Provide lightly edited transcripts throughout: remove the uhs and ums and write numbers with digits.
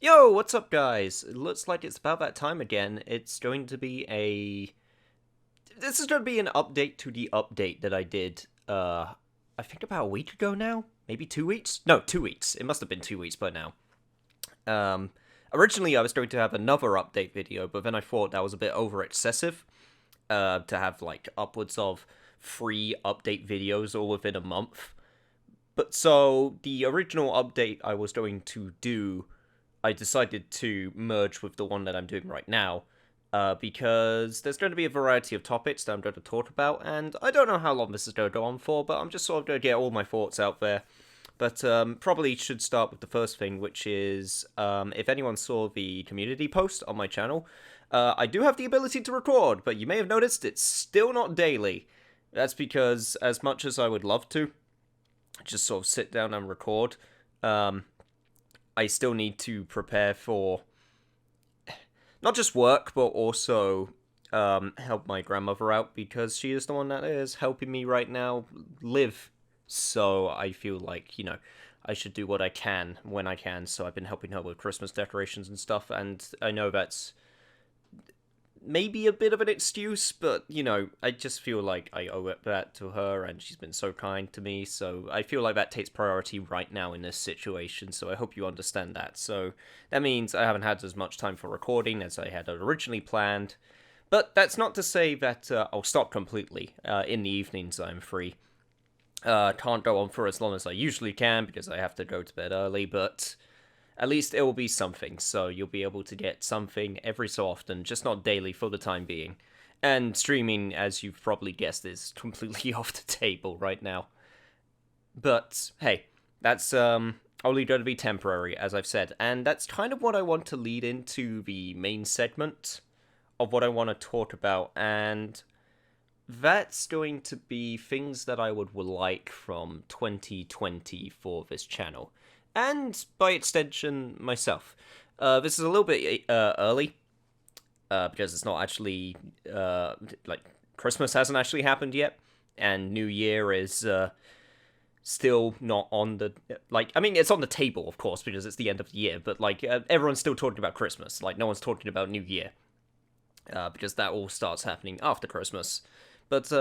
Yo, what's up, guys? It looks like it's about that time again. It's going to be a. This is going to be an update to the update that I did, I think about a week ago now? Maybe 2 weeks? No, 2 weeks. It must have been 2 weeks by now. Um, Originally, I was going to have another update video, but then I thought that was a bit over excessive, to have, like, upwards of 3 update videos all within a month. But so, the original update I was going to do I decided to merge with the one that I'm doing right now, because there's going to be a variety of topics that I'm going to talk about, and I don't know how long this is going to go on for, but I'm just sort of going to get all my thoughts out there. But probably should start with the first thing, which is if anyone saw the community post on my channel, I do have the ability to record, but you may have noticed it's still not daily. That's because, as much as I would love to, just sort of sit down and record, um, I still need to prepare for not just work, but also help my grandmother out because she is the one that is helping me right now live. So I feel like, I should do what I can when I can. So I've been helping her with Christmas decorations and stuff, and I know that's maybe a bit of an excuse, but I just feel like I owe it that to her, and she's been so kind to me. So I feel like that takes priority right now in this situation. So I hope you understand that. So that means I haven't had as much time for recording as I had originally planned. But that's not to say that I'll stop completely. In the evenings, I'm free. Can't go on for as long as I usually can because I have to go to bed early, but at least it will be something, so you'll be able to get something every so often, just not daily for the time being. And streaming, as you've probably guessed, is completely off the table right now. But hey, that's only going to be temporary, as I've said, and that's kind of what I want to lead into the main segment of what I want to talk about, and that's going to be things that I would like from 2020 for this channel, and by extension, myself. This is a little bit early, because it's not actually, like, Christmas hasn't actually happened yet, and New Year is still not on the, like, I mean, it's on the table, of course, because it's the end of the year, but, like, everyone's still talking about Christmas. Like, no one's talking about New Year, because that all starts happening after Christmas. But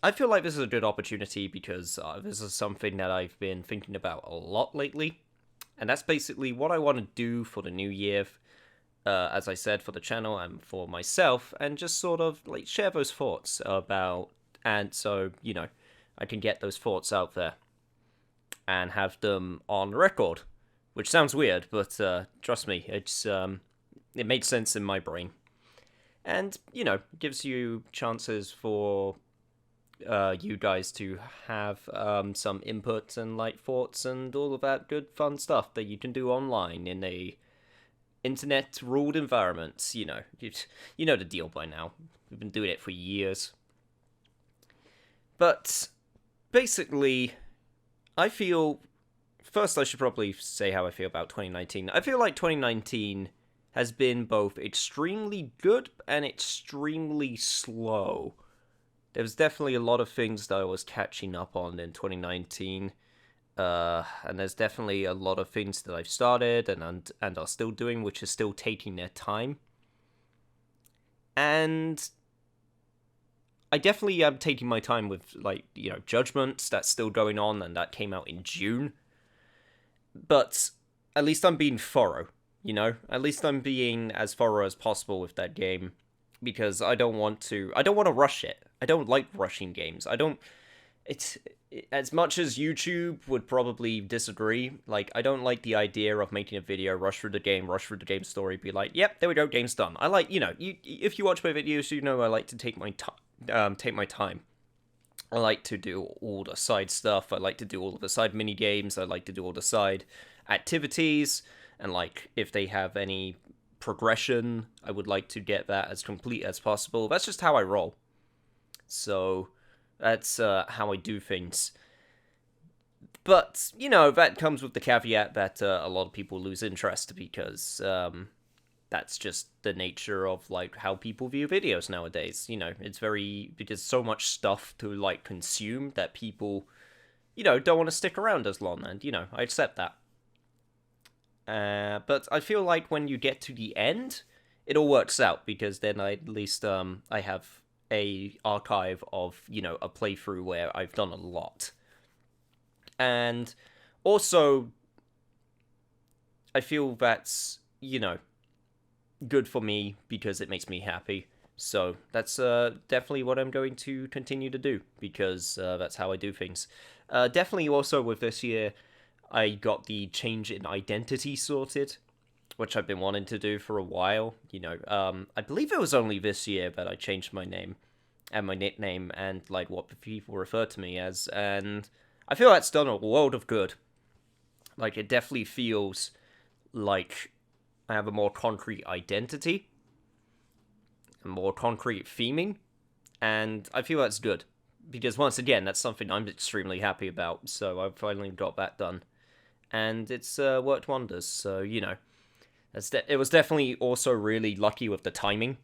I feel like this is a good opportunity because this is something that I've been thinking about a lot lately. And that's basically what I want to do for the new year, as I said, for the channel and for myself, and just sort of like share those thoughts about, and so, I can get those thoughts out there and have them on record, which sounds weird, but trust me, it made sense in my brain. And, gives you chances for you guys to have some input and like thoughts and all of that good fun stuff that you can do online in a internet ruled environment. You know the deal by now. We've been doing it for years. But basically, I feel first I should probably say how I feel about 2019. I feel like 2019 has been both extremely good and extremely slow. There was definitely a lot of things that I was catching up on in 2019, and there's definitely a lot of things that I've started and are still doing, which is still taking their time. And I definitely am taking my time with, like, Judgments that's still going on, and that came out in June. But at least I'm being thorough, At least I'm being as thorough as possible with that game, because I don't want to rush it. I don't like rushing games. I don't it's As much as YouTube would probably disagree, like, I don't like the idea of making a video, rush through the game story, be like, yep, there we go, game's done. I like, if you watch my videos, I like to take my time. I like to do all the side stuff. I like to do all of the side mini games. I like to do all the side activities, and, like, if they have any progression, I would like to get that as complete as possible. That's just how I roll. So that's how I do things. But, that comes with the caveat that a lot of people lose interest because that's just the nature of, like, how people view videos nowadays. It's because so much stuff to, like, consume that people, don't want to stick around as long, and, I accept that. But I feel like when you get to the end, it all works out because then at least I have a archive of a playthrough where I've done a lot, and also I feel that's good for me because it makes me happy. So that's definitely what I'm going to continue to do because that's how I do things. Definitely also with this year, I got the change in identity sorted, which I've been wanting to do for a while. I believe it was only this year that I changed my name and my nickname and like what people refer to me as, and I feel that's done a world of good. Like it definitely feels like I have a more concrete identity, a more concrete theming, and I feel that's good because once again, that's something I'm extremely happy about. So I've finally got that done, and it's worked wonders. So it was definitely also really lucky with the timing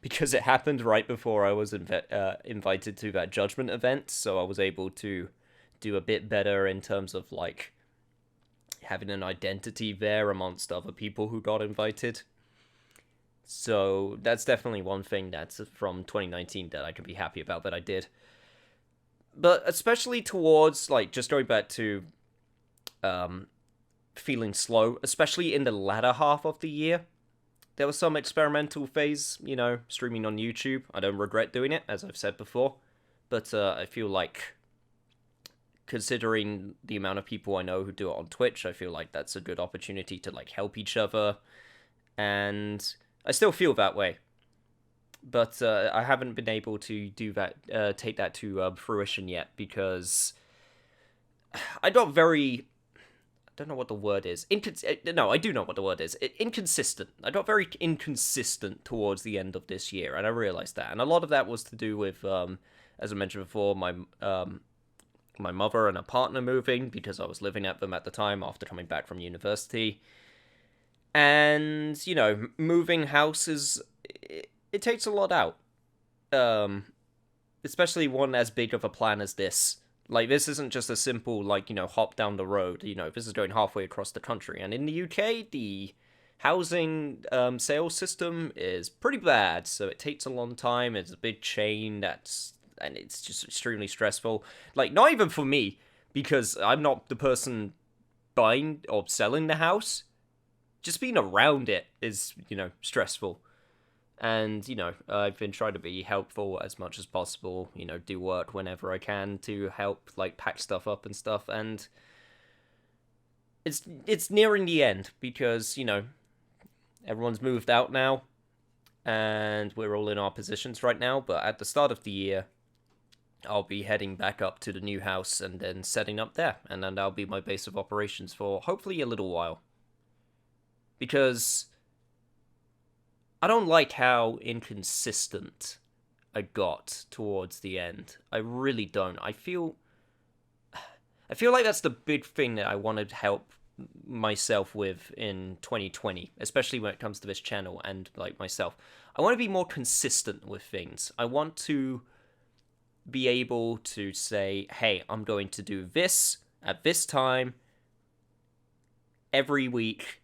because it happened right before I was invited to that judgment event, so I was able to do a bit better in terms of like having an identity there amongst other people who got invited. So that's definitely one thing that's from 2019 that I can be happy about that I did. But especially towards like just going back to feeling slow, especially in the latter half of the year. There was some experimental phase, streaming on YouTube. I don't regret doing it, as I've said before. But I feel like, considering the amount of people I know who do it on Twitch, I feel like that's a good opportunity to like help each other. And I still feel that way. But I haven't been able to do that, take that to fruition yet, because I got very... I don't know what the word is. No, I do know what the word is. Inconsistent. I got very inconsistent towards the end of this year, and I realized that. And a lot of that was to do with, as I mentioned before, my mother and a partner moving, because I was living at them at the time after coming back from university. And, moving houses, it takes a lot out. Especially one as big of a plan as this. Like, this isn't just a simple, like, hop down the road. This is going halfway across the country. And in the UK, the housing sales system is pretty bad. So it takes a long time. It's a big chain and it's just extremely stressful. Like, not even for me, because I'm not the person buying or selling the house. Just being around it is, stressful. And, I've been trying to be helpful as much as possible, do work whenever I can to help, like, pack stuff up and stuff, and it's nearing the end, because, everyone's moved out now, and we're all in our positions right now, but at the start of the year, I'll be heading back up to the new house and then setting up there, and then that'll be my base of operations for hopefully a little while. Because I don't like how inconsistent I got towards the end. I really don't. I feel like that's the big thing that I want to help myself with in 2020, especially when it comes to this channel and like myself. I want to be more consistent with things. I want to be able to say, hey, I'm going to do this at this time every week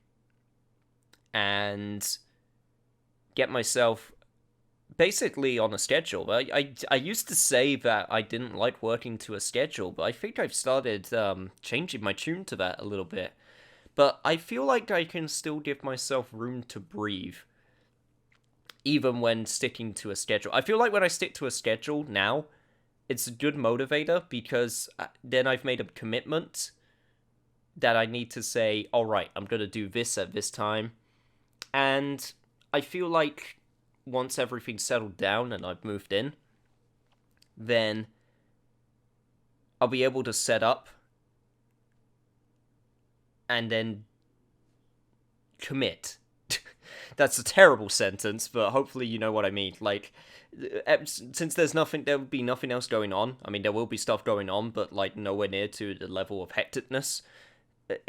and get myself basically on a schedule. I used to say that I didn't like working to a schedule, but I think I've started changing my tune to that a little bit. But I feel like I can still give myself room to breathe, even when sticking to a schedule. I feel like when I stick to a schedule now, it's a good motivator, because then I've made a commitment that I need to say, all right, I'm going to do this at this time. And I feel like once everything's settled down and I've moved in, then I'll be able to set up and then commit. That's a terrible sentence, but hopefully you know what I mean. Like, since there will be nothing else going on. I mean, there will be stuff going on, but like nowhere near to the level of hecticness.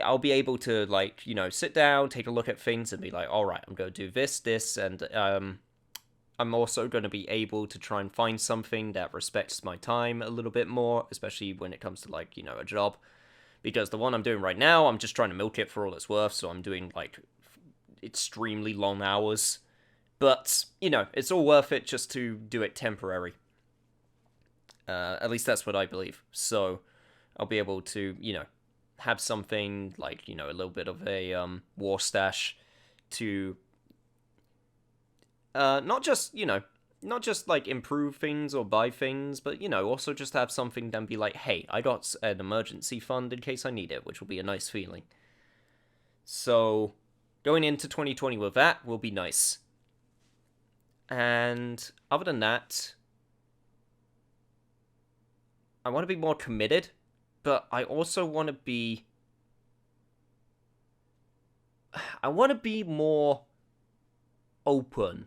I'll be able to, like, sit down, take a look at things, and be like, all right, I'm going to do this, and I'm also going to be able to try and find something that respects my time a little bit more, especially when it comes to, like, a job. because the one I'm doing right now, I'm just trying to milk it for all it's worth, so I'm doing, like, extremely long hours. But, you know, it's all worth it just to do it temporary. At least that's what I believe. So, I'll be able to, you know, have something, like, you know, a little bit of a, war stash to, not just, you know, not just, like, improve things or buy things, but, you know, also just have something then be like, hey, I got an emergency fund in case I need it, which will be a nice feeling. So, going into 2020 with that will be nice. And other than that, I want to be more committed, but I also want to be... I want to be more open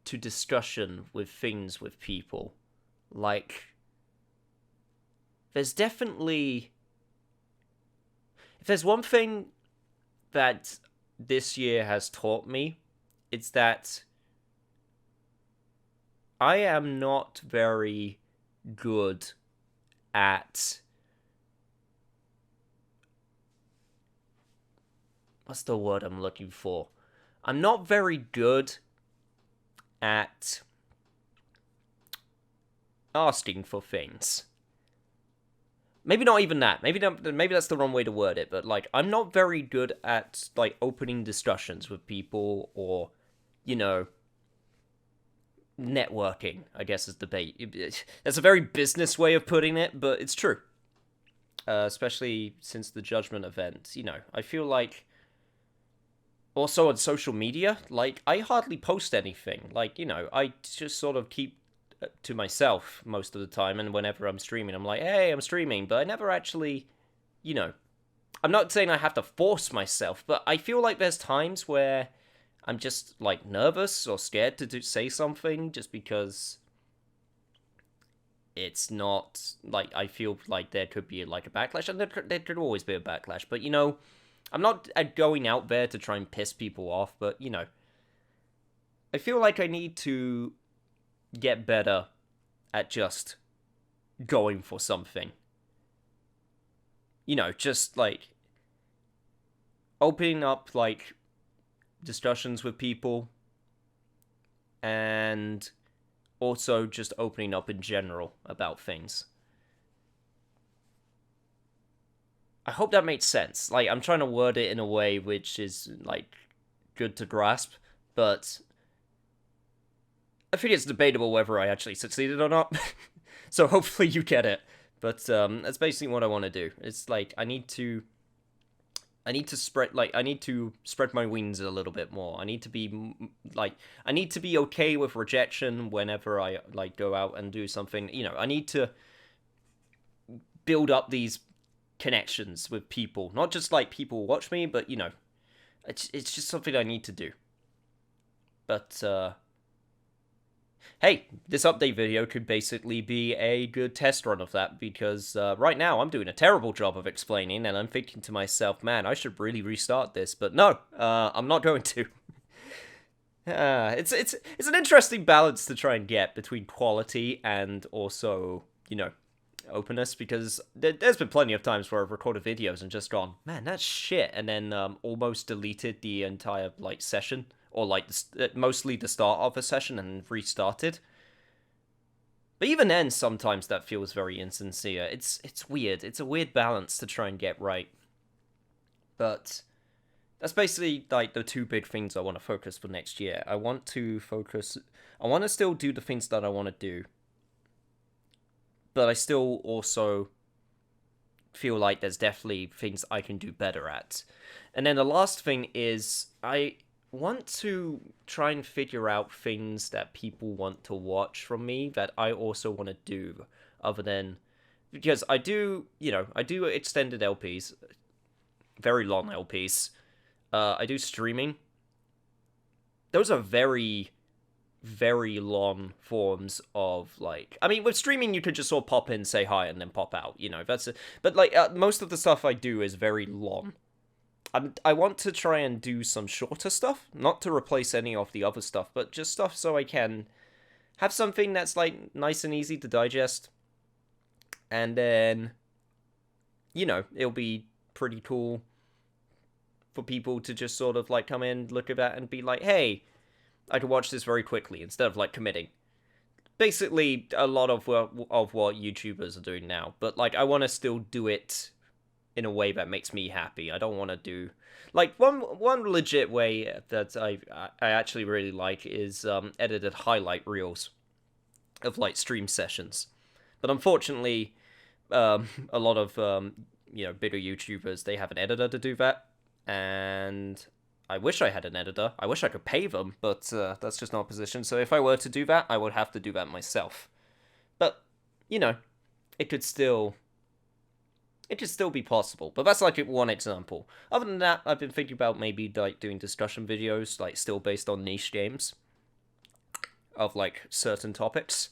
to discussion with things with people. Like, there's definitely... If there's one thing that this year has taught me, it's that I am not very good at... What's the word I'm looking for? I'm not very good at asking for things. Maybe not even that. Maybe that's the wrong way to word it, but, like, I'm not very good at, like, opening discussions with people or, you know, networking, I guess is the bait. That's a very business way of putting it, but it's true. Especially since the Judgment event, you know, I feel like... Also on social media, like, I hardly post anything. Like, you know, I just sort of keep to myself most of the time, and whenever I'm streaming, I'm like, hey, I'm streaming, but I never actually, you know, I'm not saying I have to force myself, but I feel like there's times where I'm just, like, nervous or scared to say something just because it's not, like, I feel like there could be, like, a backlash, and there could always be a backlash, but, you know, I'm not going out there to try and piss people off, but, you know, I feel like I need to get better at just going for something. You know, just, like, opening up, like, discussions with people, and also just opening up in general about things. I hope that makes sense. Like, I'm trying to word it in a way which is, like, good to grasp, but I think it's debatable whether I actually succeeded or not. So hopefully you get it. But that's basically what I want to do. It's like I need to spread my wings a little bit more. I need to be okay with rejection whenever I, like, go out and do something. You know, I need to build up these connections with people, not just, like, people watch me, but, you know, it's just something I need to do. But hey, this update video could basically be a good test run of that, because right now I'm doing a terrible job of explaining, and I'm thinking to myself, man, I should really restart this, but no, I'm not going to. It's an interesting balance to try and get between quality and also, you know, openness, because there's been plenty of times where I've recorded videos and just gone, man, that's shit, and then almost deleted the entire, like, session, or, like, mostly the start of a session and restarted. But even then, sometimes that feels very insincere. It's weird. It's a weird balance to try and get right. But that's basically, like, the two big things I want to focus for next year. I want to still do the things that I want to do, but I still also feel like there's definitely things I can do better at. And then the last thing is, I want to try and figure out things that people want to watch from me that I also want to do, other than... Because I do extended LPs, very long LPs. I do streaming. Those are very, very long forms of, like... I mean, with streaming, you could just sort of pop in, say hi, and then pop out, you know, but, like, most of the stuff I do is very long. I want to try and do some shorter stuff, not to replace any of the other stuff, but just stuff so I can have something that's, like, nice and easy to digest, and then it'll be pretty cool for people to just sort of like come in, look at that, and be like, hey, I can watch this very quickly instead of like committing. Basically, a lot of what YouTubers are doing now, but like I want to still do it in a way that makes me happy. I don't want to do like one legit way that I actually really like is edited highlight reels of like stream sessions. But unfortunately, a lot of bigger YouTubers, they have an editor to do that, and I wish I had an editor. I wish I could pay them, but that's just not a position. So if I were to do that, I would have to do that myself. But it could still be possible. But that's like one example. Other than that, I've been thinking about maybe like doing discussion videos, like still based on niche games of like certain topics.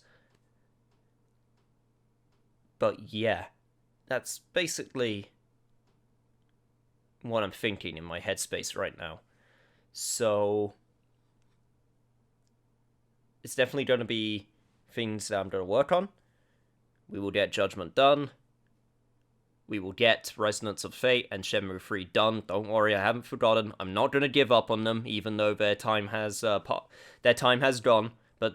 But yeah, that's basically what I'm thinking in my headspace right now. So it's definitely going to be things that I'm going to work on. We will get Judgment done. We will get Resonance of Fate and Shenmue 3 done. Don't worry, I haven't forgotten. I'm not going to give up on them, even though their time has gone. But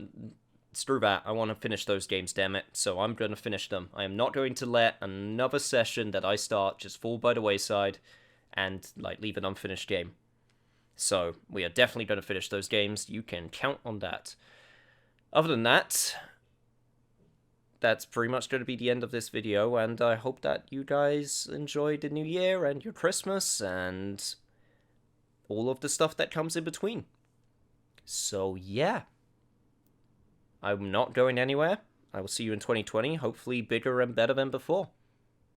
screw that. I want to finish those games, damn it. So I'm going to finish them. I am not going to let another session that I start just fall by the wayside and like leave an unfinished game. So we are definitely going to finish those games. You can count on that. Other than that, that's pretty much going to be the end of this video, and I hope that you guys enjoyed the new year and your Christmas and all of the stuff that comes in between. So yeah, I'm not going anywhere. I will see you in 2020, hopefully bigger and better than before.